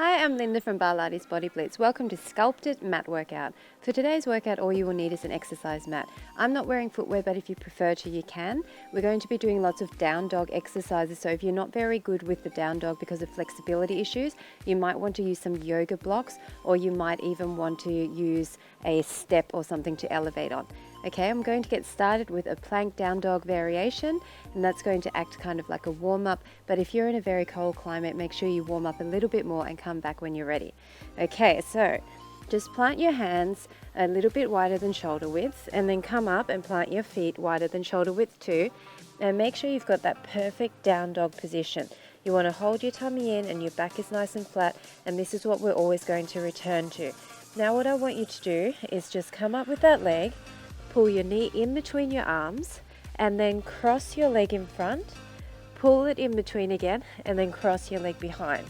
Hi, I'm Linda from Barlates Body Blitz. Welcome to SCULPT IT Mat Workout. For today's workout, all you will need is an exercise mat. I'm not wearing footwear, but if you prefer to, you can. We're going to be doing lots of down dog exercises, so if you're not very good with the down dog because of flexibility issues, you might want to use some yoga blocks, or you might even want to use a step or something to elevate on. Okay, I'm going to get started with a plank down dog variation, and that's going to act kind of like a warm-up, but if you're in a very cold climate, make sure you warm up a little bit more and come back when you're ready. Okay, so just plant your hands a little bit wider than shoulder width, and then come up and plant your feet wider than shoulder width too, and make sure you've got that perfect down dog position. You want to hold your tummy in and your back is nice and flat, and this is what we're always going to return to. Now what I want you to do is just come up with that leg, pull your knee in between your arms, and then cross your leg in front, pull it in between again, and then cross your leg behind.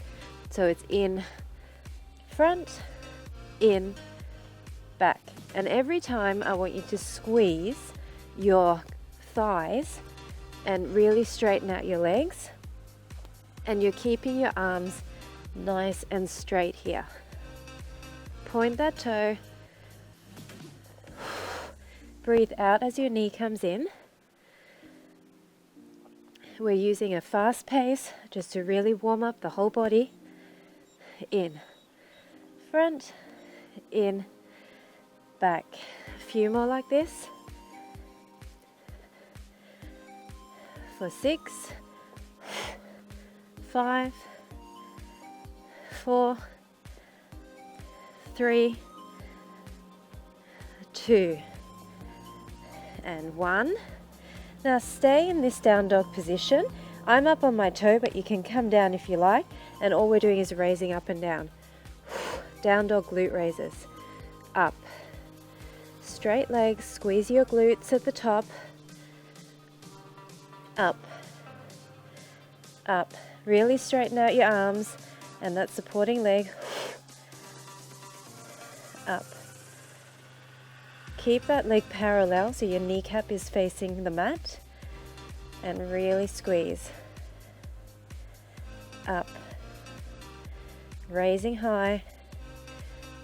So it's in, front, in, back. And every time I want you to squeeze your thighs and really straighten out your legs, and you're keeping your arms nice and straight here. Point that toe. Breathe out as your knee comes in. We're using a fast pace just to really warm up the whole body. In, front, in, back. A few more like this. For 6, 5, 4, 3, 2, and 1. Now stay in this down dog position. I'm up on my toe, but you can come down if you like, and all we're doing is raising up and down. Down dog glute raises. Up. Straight legs, squeeze your glutes at the top. Up. Up. Really straighten out your arms and that supporting leg. Up. Keep that leg parallel so your kneecap is facing the mat, and really squeeze. Up. Raising high.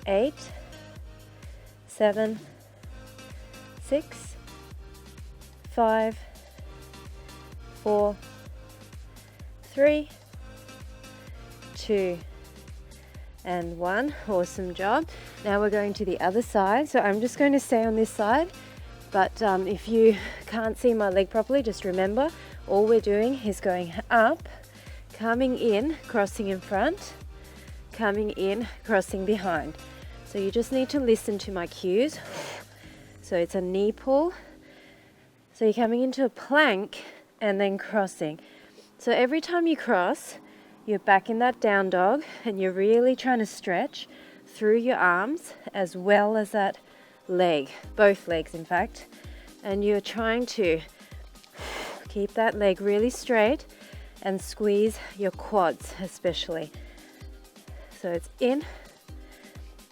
8, 7, 6, 5, 4, 3, 2, and 1. Awesome job. Now we're going to the other side. So I'm just going to stay on this side, but if you can't see my leg properly, just remember all we're doing is going up, coming in, crossing in front, coming in, crossing behind. So you just need to listen to my cues. So it's a knee pull. So you're coming into a plank and then crossing. So every time you cross, you're back in that down dog, and you're really trying to stretch through your arms as well as that leg, both legs in fact, and you're trying to keep that leg really straight and squeeze your quads especially. So it's in,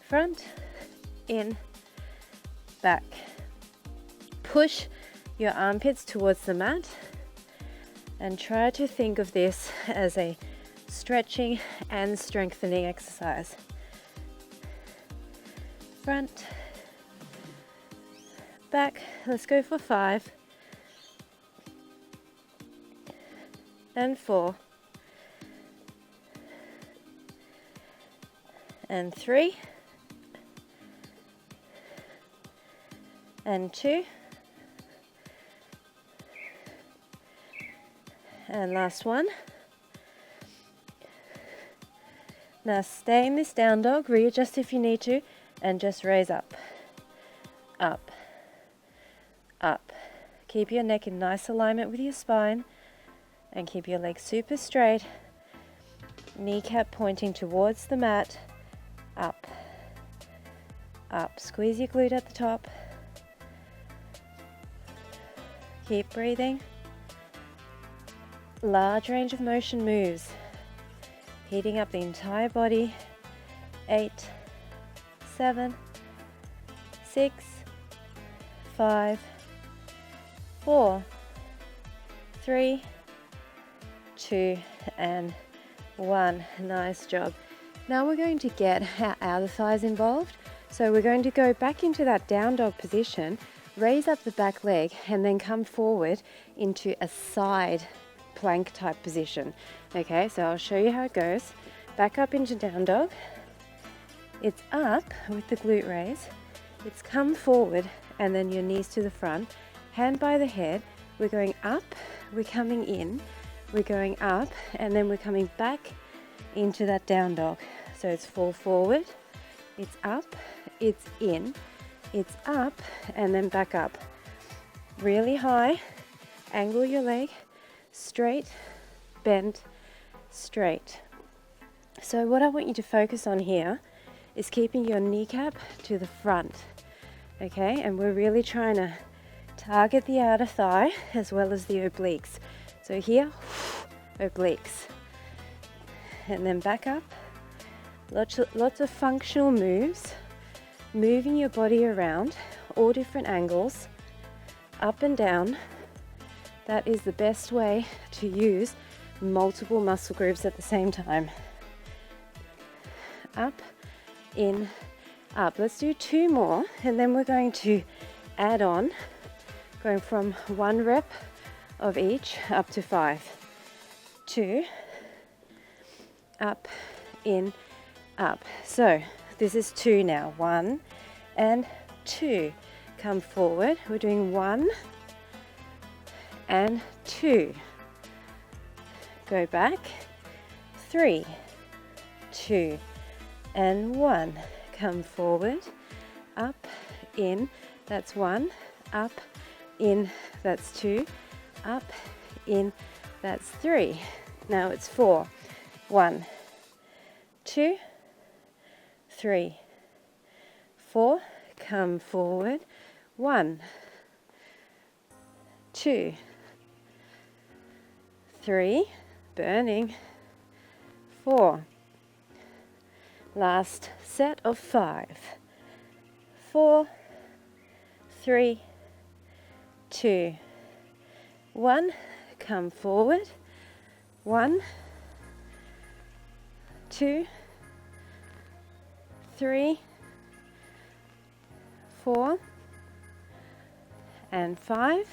front, in, back. Push your armpits towards the mat and try to think of this as a stretching and strengthening exercise. Front, back. Let's go for 5 and 4 and 3 and 2 and last one. Now stay in this down dog, readjust if you need to, and just raise up, up, up. Keep your neck in nice alignment with your spine, and keep your legs super straight, kneecap pointing towards the mat, up, up. Squeeze your glute at the top. Keep breathing. Large range of motion moves. Heating up the entire body. 8, 7, 6, 5, 4, 3, 2, and 1. Nice job. Now we're going to get our outer thighs involved. So we're going to go back into that down dog position, raise up the back leg, and then come forward into a side plank type position. Okay, so I'll show you how it goes. Back up into down dog. It's up with the glute raise. It's come forward, and then your knees to the front, hand by the head. We're going up, we're coming in, we're going up, and then we're coming back into that down dog. So it's fall forward, it's up, it's in, it's up, and then back up. Really high, angle your leg, straight, bend, straight. So what I want you to focus on here is keeping your kneecap to the front, okay? And we're really trying to target the outer thigh as well as the obliques. So here, obliques. And then back up. Lots of functional moves, moving your body around, all different angles, up and down. That is the best way to use multiple muscle groups at the same time. Up, in, up. Let's do 2 more, and then we're going to add on, going from 1 rep of each up to 5. 2, up, in, up. So this is 2 now. 1 and 2. Come forward. We're doing 1 and 2. Go back. 3, 2, and 1. Come forward. Up, in. That's 1. Up, in. That's 2. Up, in. That's 3. Now it's 4. 1, 2, 3, 4. Come forward. 1, 2, 3. Burning. 4. Last set of 5. 4, 3, 2, 1. Come forward. 1, 2, 3, 4, and 5.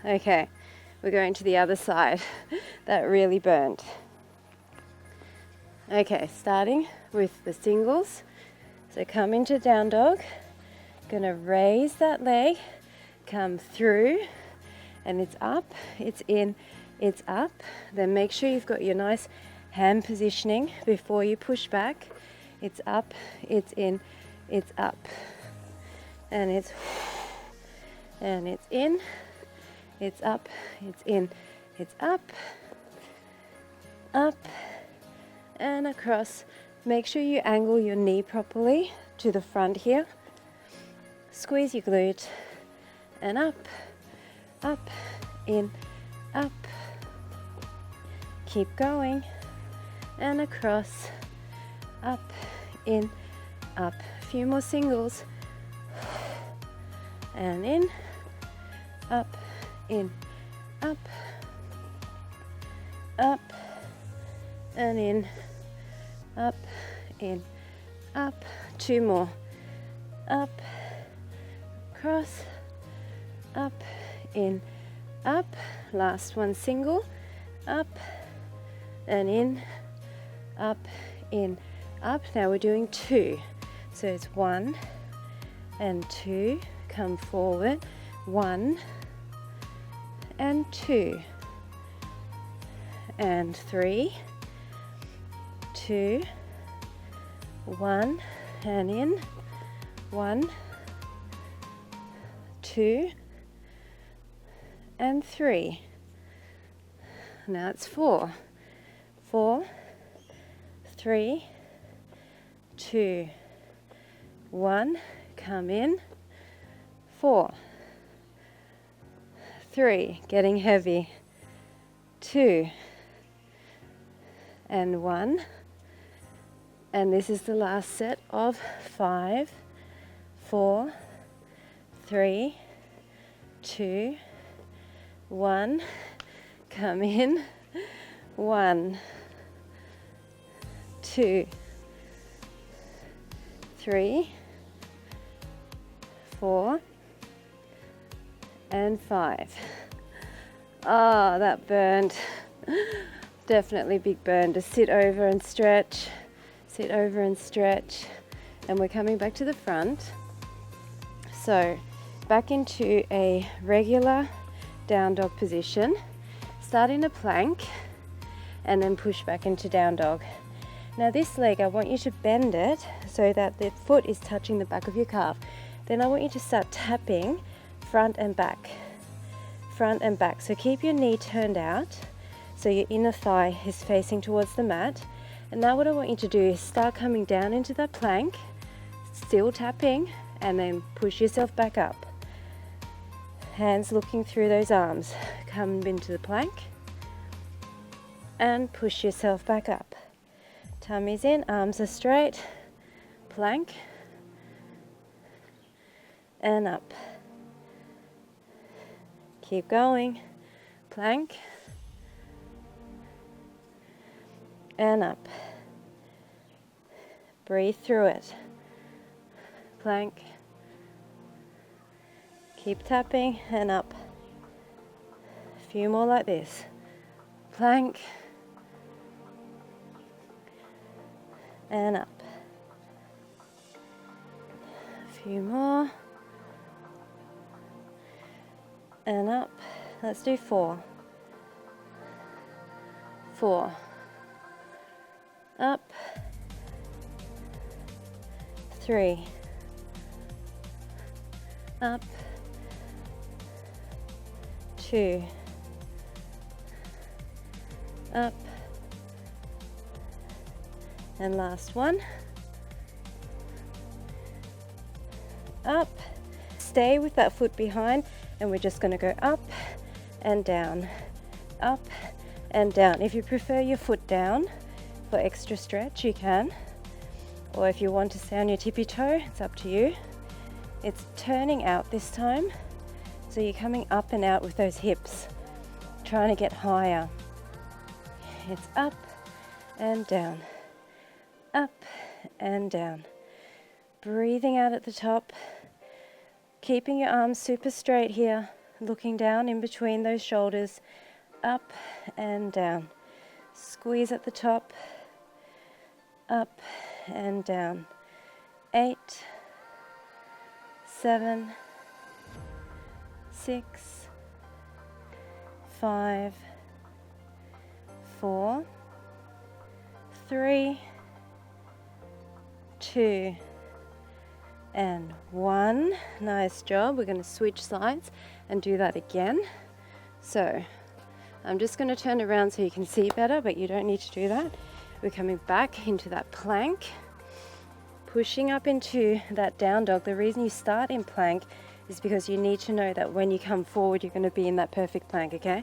Okay, we're going to the other side. That really burnt. Okay, starting with the singles. So come into down dog. Gonna raise that leg, come through, and it's up, it's in, it's up. Then make sure you've got your nice hand positioning before you push back. It's up, it's in, it's up. And it's in, it's up, it's in, it's up, up, and across. Make sure you angle your knee properly to the front here. Squeeze your glute, and up, up, in, up. Keep going, and across, up, in, up. A few more singles, and in, up, in, up, up, and in, up, in, up. 2 more, up, cross, up, in, up. Last one, single, up, and in, up, in, up. Now we're doing 2. So it's 1 and 2. Come forward. 1 and 2. And 3, 2, 1, and in. 1, 2, and 3. Now it's 4. 4, 3, 2, 1. Come in. 4, 3. Getting heavy. 2, and 1. And this is the last set of 5, 4, 3, 2, 1. Come in. 1, 2, 3, 4, and 5. Ah, that burned. Definitely big burn. To sit over and stretch, sit over and stretch. And we're coming back to the front. So back into a regular down dog position. Start in a plank and then push back into down dog. Now this leg, I want you to bend it so that the foot is touching the back of your calf. Then I want you to start tapping front and back. Front and back. So keep your knee turned out so your inner thigh is facing towards the mat. And now what I want you to do is start coming down into that plank, still tapping, and then push yourself back up. Hands looking through those arms. Come into the plank and push yourself back up. Tummy's in, arms are straight, plank, and up. Keep going, plank, and up. Breathe through it. Plank. Keep tapping and up. A few more like this. Plank. And up. A few more. And up. Let's do 4. 4. Up. 3. Up. 2. Up. And last one. Up. Stay with that foot behind, and we're just going to go up and down, up and down. If you prefer your foot down for extra stretch, you can. Or if you want to stay on your tippy toe, it's up to you. It's turning out this time. So you're coming up and out with those hips, trying to get higher. It's up and down, up and down. Breathing out at the top, keeping your arms super straight here, looking down in between those shoulders, up and down. Squeeze at the top, up and down. 8, 7, 6, 5, 4, 3, 2, and 1. Nice job. We're going to switch sides and do that again. So I'm just going to turn around so you can see better, but you don't need to do that. We're coming back into that plank, pushing up into that down dog. The reason you start in plank is because you need to know that when you come forward, you're going to be in that perfect plank, okay?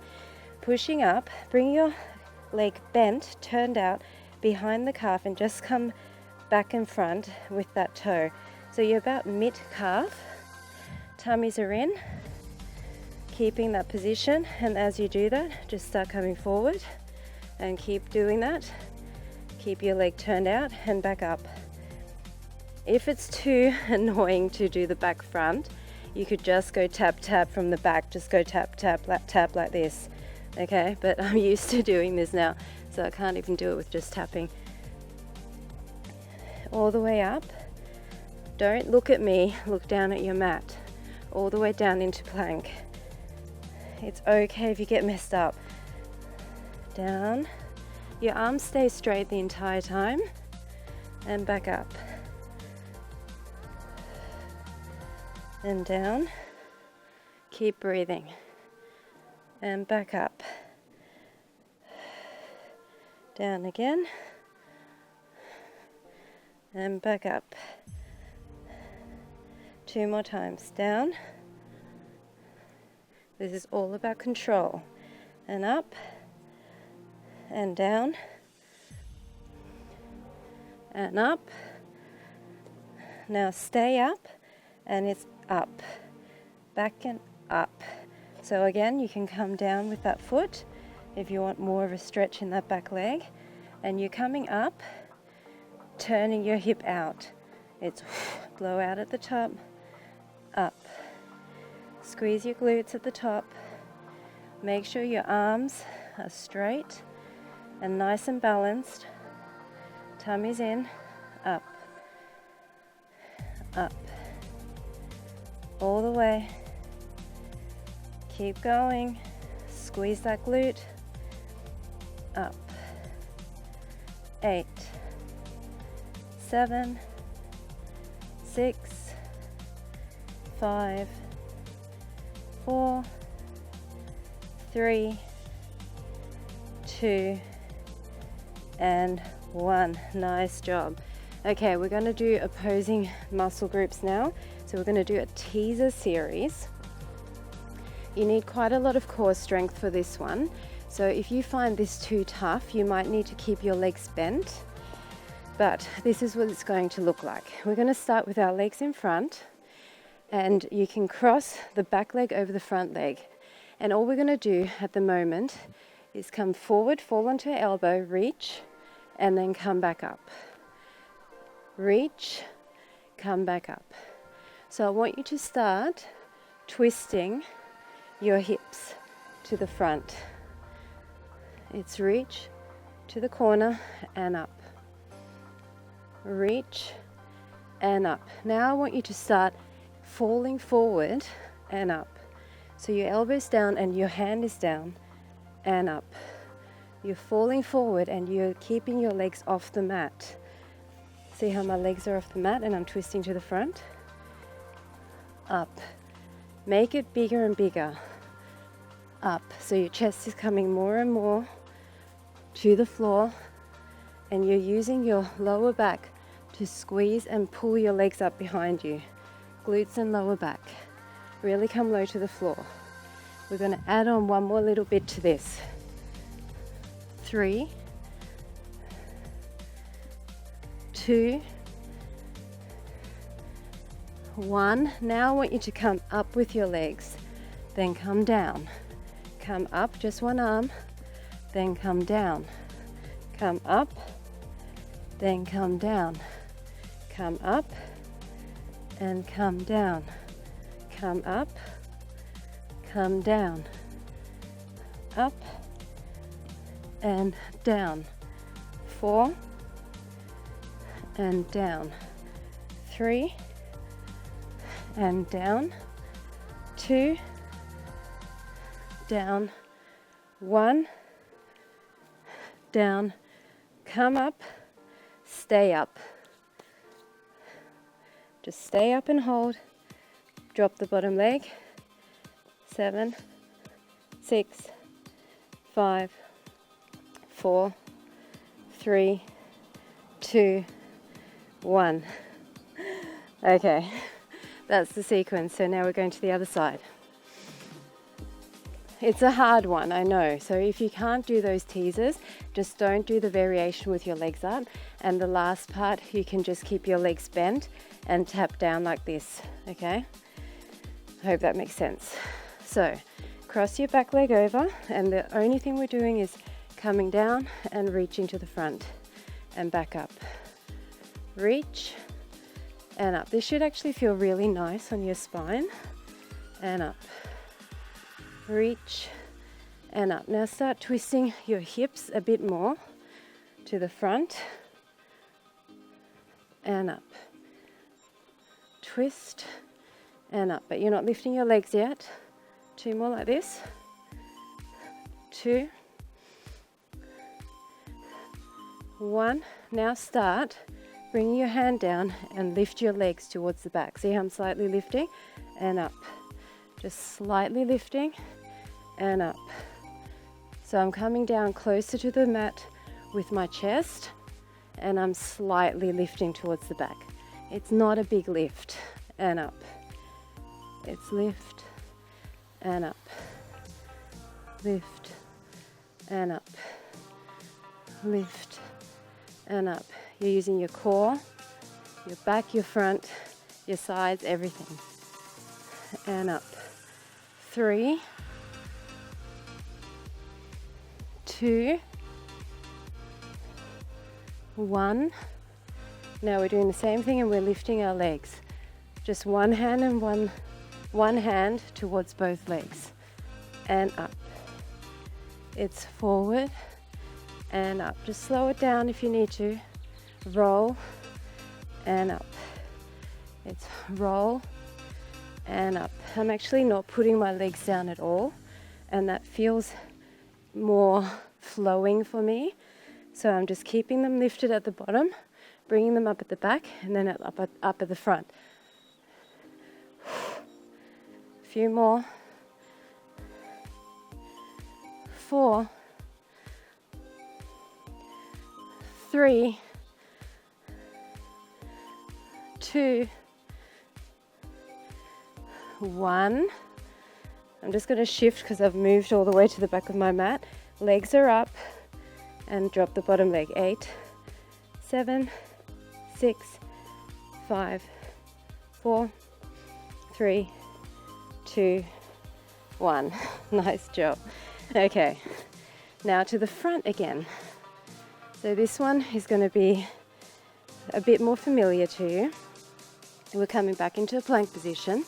Pushing up, bring your leg bent, turned out behind the calf, and just come back and front with that toe. So you're about mid-calf, tummies are in, keeping that position, and as you do that, just start coming forward and keep doing that. Keep your leg turned out and back up. If it's too annoying to do the back front, you could just go tap tap from the back, just go tap tap tap like this, okay? But I'm used to doing this now, so I can't even do it with just tapping. All the way up. Don't look at me, look down at your mat. All the way down into plank. It's okay if you get messed up. Down. Your arms stay straight the entire time. And back up. And down. Keep breathing. And back up. Down again. And back up. 2 more times. Down. This is all about control. And up. And down. And up. Now stay up. And it's up. Back and up. So again, you can come down with that foot if you want more of a stretch in that back leg. And you're coming up. turning your hip out. It's blow out at the top, up. Squeeze your glutes at the top. Make sure your arms are straight and nice and balanced. Tummy's in, up, up, all the way. Keep going. Squeeze that glute, up. 8, 7, 6, 5, 4, 3, 2, and 1. Nice job. Okay, we're going to do opposing muscle groups now. So we're going to do a teaser series. You need quite a lot of core strength for this one. So if you find this too tough, you might need to keep your legs bent. But this is what it's going to look like. We're going to start with our legs in front, and you can cross the back leg over the front leg. And all we're going to do at the moment is come forward, fall onto your elbow, reach, and then come back up. Reach, come back up. So I want you to start twisting your hips to the front. It's reach to the corner and up. Reach and up. Now I want you to start falling forward and up. So your elbow's down and your hand is down and up. You're falling forward and you're keeping your legs off the mat. See how my legs are off the mat and I'm twisting to the front? Up. Make it bigger and bigger. Up. So your chest is coming more and more to the floor, and you're using your lower back to squeeze and pull your legs up behind you. Glutes and lower back. Really come low to the floor. We're going to add on one more little bit to this. 3, 2, 1. Now I want you to come up with your legs, then come down. Come up, just one arm, then come down. Come up, then come down. Come up and come down. Come up, come down. Up and down. 4 and down. 3 and down. 2 down. 1 down. Come up, stay up. Just stay up and hold. Drop the bottom leg. 7, 6, 5, 4, 3, 2, 1. Okay, that's the sequence. So now we're going to the other side. It's a hard one, I know. So if you can't do those teasers, just don't do the variation with your legs up. And the last part, you can just keep your legs bent and tap down like this, okay? I hope that makes sense. So cross your back leg over, and the only thing we're doing is coming down and reaching to the front and back up. Reach and up. This should actually feel really nice on your spine. And up. Reach and up. Now start twisting your hips a bit more to the front and up. Twist and up, but you're not lifting your legs yet. 2 more like this. 2, 1. Now start bringing your hand down and lift your legs towards the back. See how I'm slightly lifting and up. Just slightly lifting and up. So I'm coming down closer to the mat with my chest, and I'm slightly lifting towards the back. It's not a big lift. And up. It's lift and up. Lift and up. Lift and up. You're using your core, your back, your front, your sides, everything. And up. 3, 2, 1. Now we're doing the same thing and we're lifting our legs. Just one hand and one hand towards both legs. And up. It's forward and up. Just slow it down if you need to. Roll and up. It's roll and up. I'm actually not putting my legs down at all, and that feels more flowing for me. So I'm just keeping them lifted at the bottom, bringing them up at the back, and then up at the front. A few more. 4, 3, 2, 1. I'm just going to shift because I've moved all the way to the back of my mat. Legs are up and drop the bottom leg. 8, 7, 6, 5, 4, 3, 2, 1. Nice job. Okay, now to the front again. So this one is going to be a bit more familiar to you. We're coming back into a plank position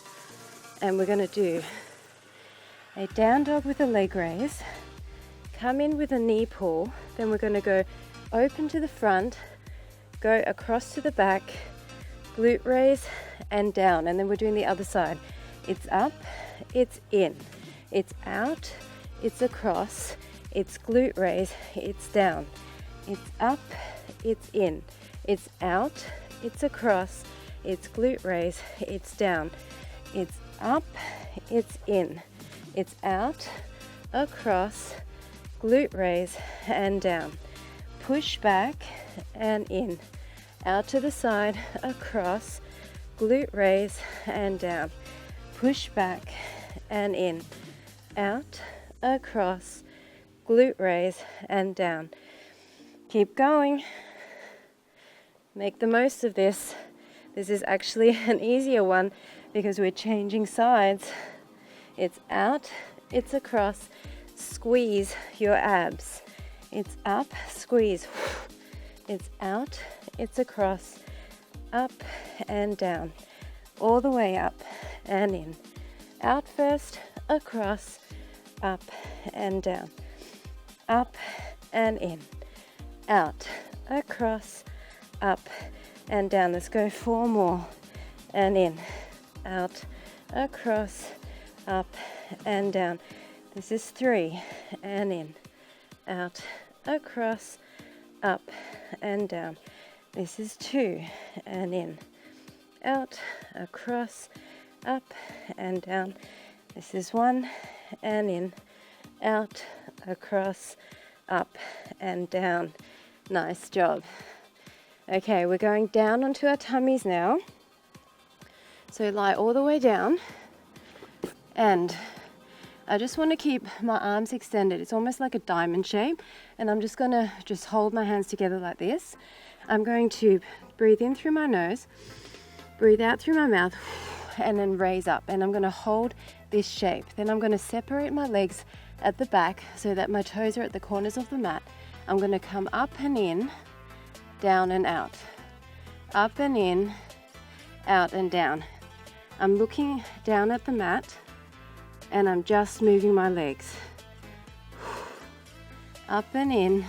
and we're going to do a down dog with a leg raise, come in with a knee pull, then we're going to go open to the front, go across to the back, glute raise and down, and then we're doing the other side. It's up, it's in, it's out, it's across, it's glute raise, it's down, it's up, it's in, it's out, it's across, it's glute raise, it's down, it's up, it's in, it's out, across, glute raise and down, push back and in, out to the side, across, glute raise and down, push back and in, out, across, glute raise and down. Keep going. Make the most of this. This is actually an easier one because we're changing sides. It's out, it's across, squeeze your abs. It's up, squeeze. It's out, it's across, up and down. All the way up and in. Out first, across, up and down. Up and in. Out, across, up and down. Let's go 4 more. And in. Out, across, up and down. This is 3. And in. Out, across, up and down. This is 2. And in. Out, across, up and down. This is 1. And in. Out, across, up and down. Nice job. Okay, we're going down onto our tummies now. So lie all the way down, and I just want to keep my arms extended. It's almost like a diamond shape, and I'm just going to hold my hands together like this. I'm going to breathe in through my nose, breathe out through my mouth, and then raise up, and I'm going to hold this shape. Then I'm going to separate my legs at the back so that my toes are at the corners of the mat. I'm going to come up and in, down and out, up and in, out and down. I'm looking down at the mat and I'm just moving my legs. Up and in,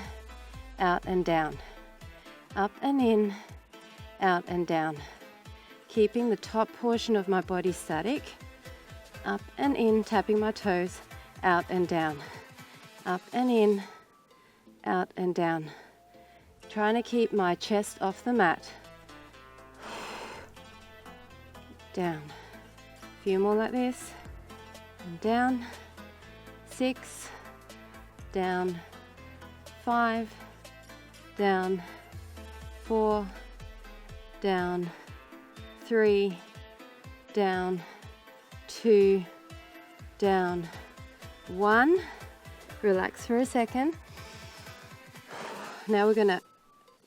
out and down, up and in, out and down. Keeping the top portion of my body static. Up and in, tapping my toes, out and down, up and in, out and down. Trying to keep my chest off the mat. Down. A few more like this. And down. 6. Down. 5. Down. 4. Down. 3. Down. 2. Down. 1. Relax for a second. Now we're going to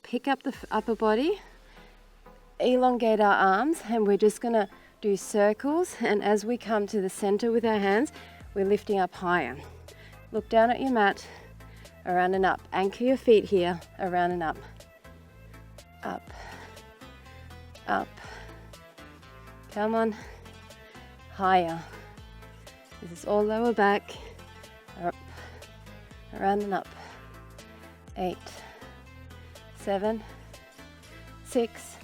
pick up the upper body, elongate our arms, and we're just going to do circles. And as we come to the center with our hands, we're lifting up higher. Look down at your mat, around and up. Anchor your feet here, around and up. Up, up, come on, higher. This is all lower back, up, around and up. 8, 7, 6,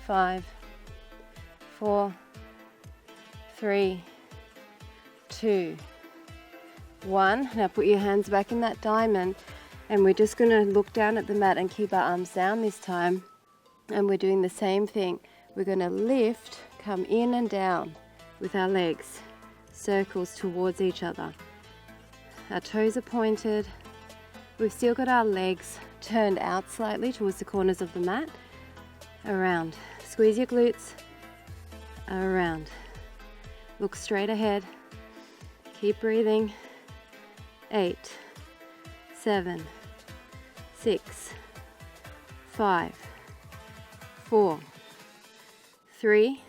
5, 4, 3, 2, 1. Now put your hands back in that diamond, and we're just going to look down at the mat and keep our arms down this time. And we're doing the same thing. We're going to lift, come in and down with our legs, circles towards each other. Our toes are pointed. We've still got our legs turned out slightly towards the corners of the mat. Around. Squeeze your glutes. Around. Look straight ahead. Keep breathing. 8, 7, 6, 5, 4, 3,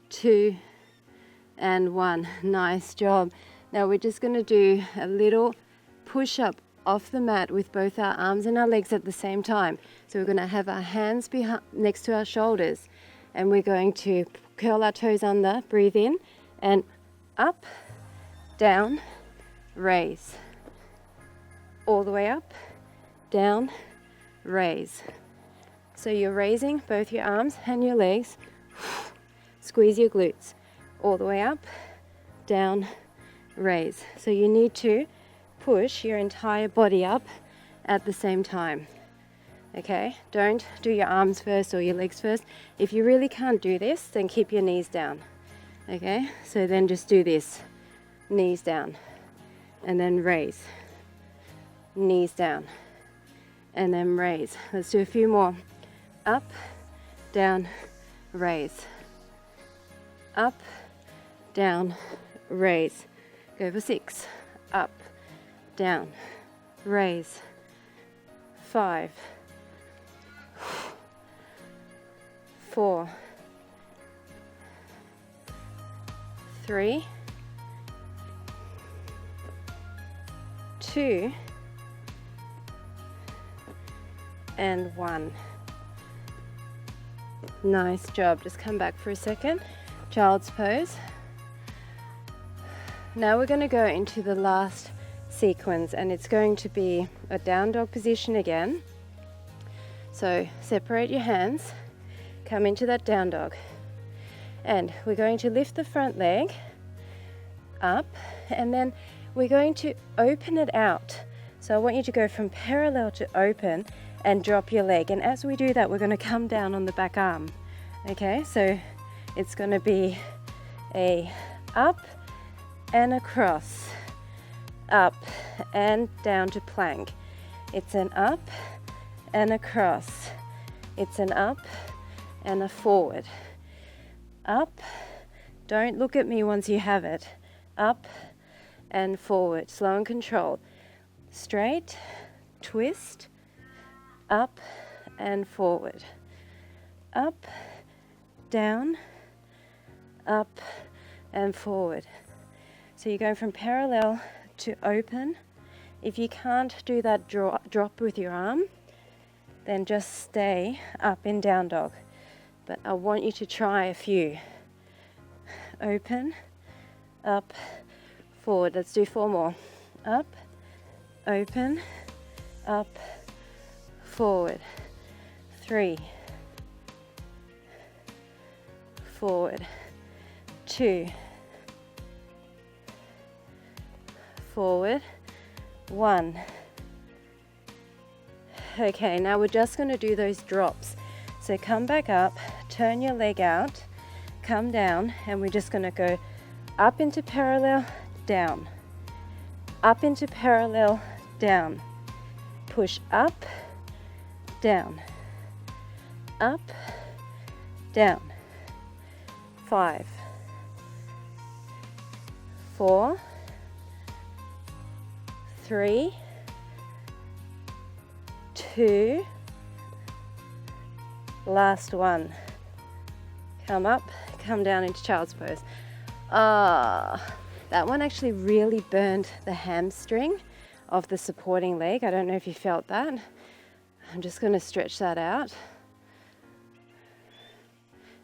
2, and 1. Nice job. Now we're just going to do a little push-up off the mat with both our arms and our legs at the same time. So we're going to have our hands next to our shoulders, and we're going to curl our toes under, breathe in, and up, down, raise. All the way up, down, raise. So you're raising both your arms and your legs. Squeeze your glutes. All the way up, down, raise. So you need to push your entire body up at the same time. Okay, don't do your arms first or your legs first. If you really can't do this, then keep your knees down. Okay, so then just do this. Knees down, and then raise. Knees down, and then raise. Let's do a few more. Up, down, raise. Up, down, raise. Go for 6. Up, down, raise. 5, 4, 3, 2, and 1. Nice job. Just come back for a second. Child's pose. Now we're going to go into the last sequence, and it's going to be a down dog position again. So separate your hands, come into that down dog, and we're going to lift the front leg up, and then we're going to open it out. So I want you to go from parallel to open and drop your leg. And as we do that, we're going to come down on the back arm. Okay, so it's going to be a up and across, up and down to plank. It's an up and across. It's an up and a forward. Up, don't look at me once you have it. Up and forward, slow and controlled. Straight, twist, up and forward. Up, down, up and forward. So you're going from parallel to open. If you can't do that drop with your arm, then just stay up in down dog. But I want you to try a few. Open, up, forward. Let's do 4 more. Up, open, up, forward. 3, forward. 2, forward. 1. Okay, now we're just going to do those drops. So come back up, turn your leg out, come down, and we're just going to go up into parallel, down, up into parallel, down, push up, down, up, down. 5, 4, 3, 2, last one. Come up, come down into child's pose. That one actually really burned the hamstring of the supporting leg. I don't know if you felt that. I'm just going to stretch that out.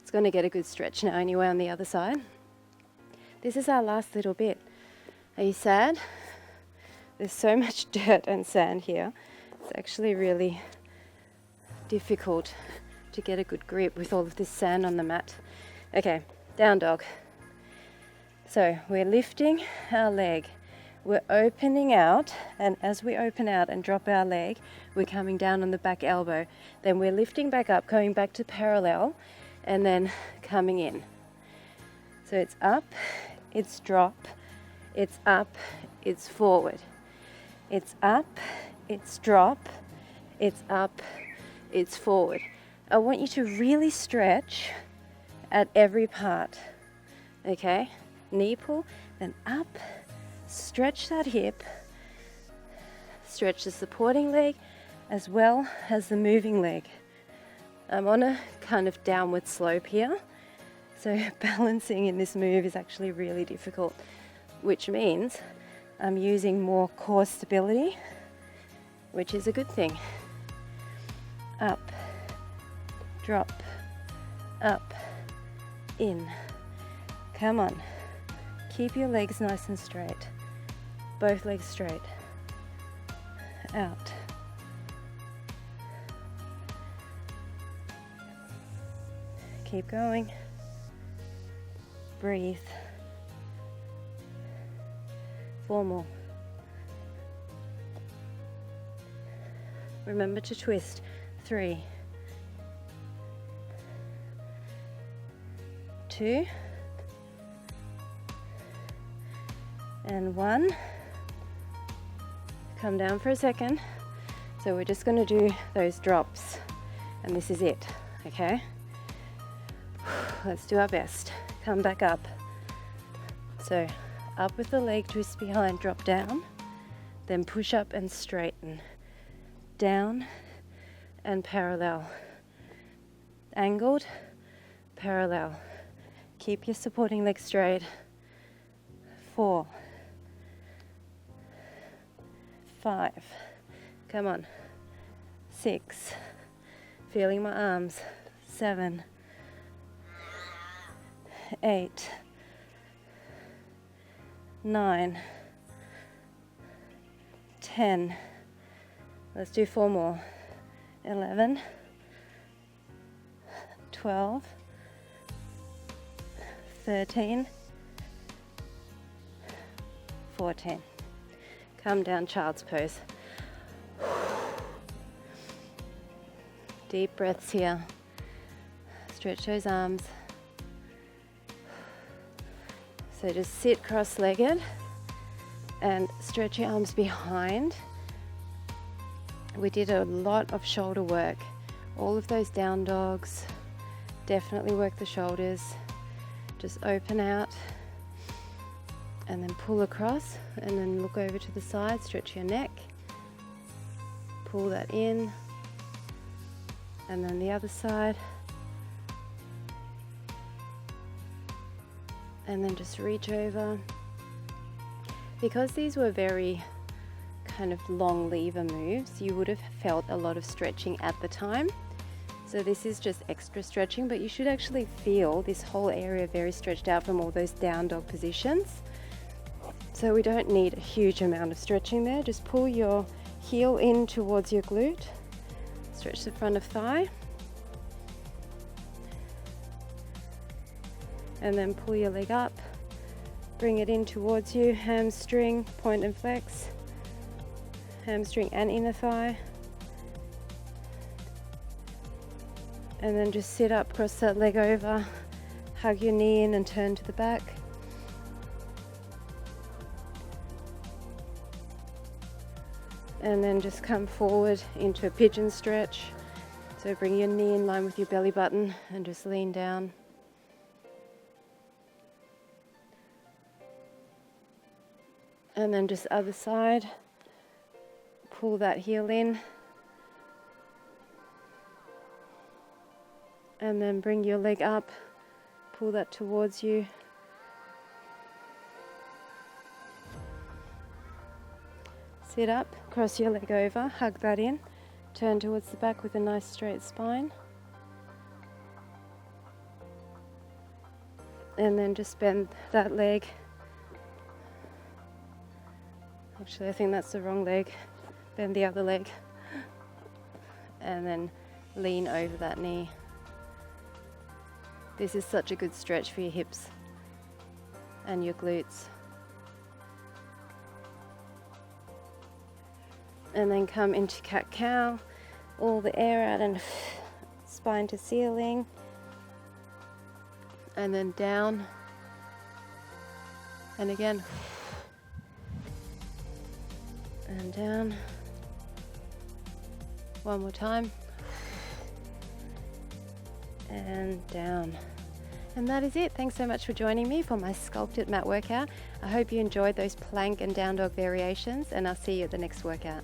It's going to get a good stretch now anyway on the other side. This is our last little bit. Are you sad? There's so much dirt and sand here. It's actually really difficult to get a good grip with all of this sand on the mat. Okay, down dog. So we're lifting our leg, we're opening out, and as we open out and drop our leg, we're coming down on the back elbow. Then we're lifting back up, going back to parallel, and then coming in. So it's up, it's drop, it's up, it's forward. It's up, it's drop, it's up, it's forward. I want you to really stretch at every part, okay? Knee pull, then up, stretch that hip, stretch the supporting leg as well as the moving leg. I'm on a kind of downward slope here, so balancing in this move is actually really difficult, which means I'm using more core stability, which is a good thing. Up, drop, up, in. Come on. Keep your legs nice and straight. Both legs straight. Out. Keep going. Breathe. 4 more. Remember to twist. 3, 2, and 1. Come down for a second. So we're just going to do those drops, and this is it, okay? Let's do our best. Come back up. So up with the leg, twist behind, drop down, then push up and straighten. Down and parallel. Angled, parallel. Keep your supporting leg straight. 4, 5, come on, 6, feeling my arms, 7, 8, 9, 10, let's do 4 more, 11, 12, 13, 14. Come down, child's pose. Deep breaths here. Stretch those arms. So just sit cross-legged and stretch your arms behind. We did a lot of shoulder work. All of those down dogs. Definitely work the shoulders. Just open out. And then pull across, and then look over to the side, stretch your neck, pull that in, and then the other side, and then just reach over. Because these were very kind of long lever moves, you would have felt a lot of stretching at the time. So this is just extra stretching, but you should actually feel this whole area very stretched out from all those down dog positions. So we don't need a huge amount of stretching there. Just pull your heel in towards your glute. Stretch the front of thigh. And then pull your leg up. Bring it in towards you. Hamstring, point and flex. Hamstring and inner thigh. And then just sit up, cross that leg over. Hug your knee in and turn to the back. And then just come forward into a pigeon stretch. So bring your knee in line with your belly button and just lean down. And then just other side. Pull that heel in. And then bring your leg up. Pull that towards you. Sit up, cross your leg over, hug that in, turn towards the back with a nice straight spine. And then just bend that leg. Actually, I think that's the wrong leg. Bend the other leg. And then lean over that knee. This is such a good stretch for your hips and your glutes. And then come into cat-cow, all the air out and spine to ceiling. And then down. And again. And down. One more time. And down. And that is it. Thanks so much for joining me for my SCULPT IT Mat workout. I hope you enjoyed those plank and down dog variations, and I'll see you at the next workout.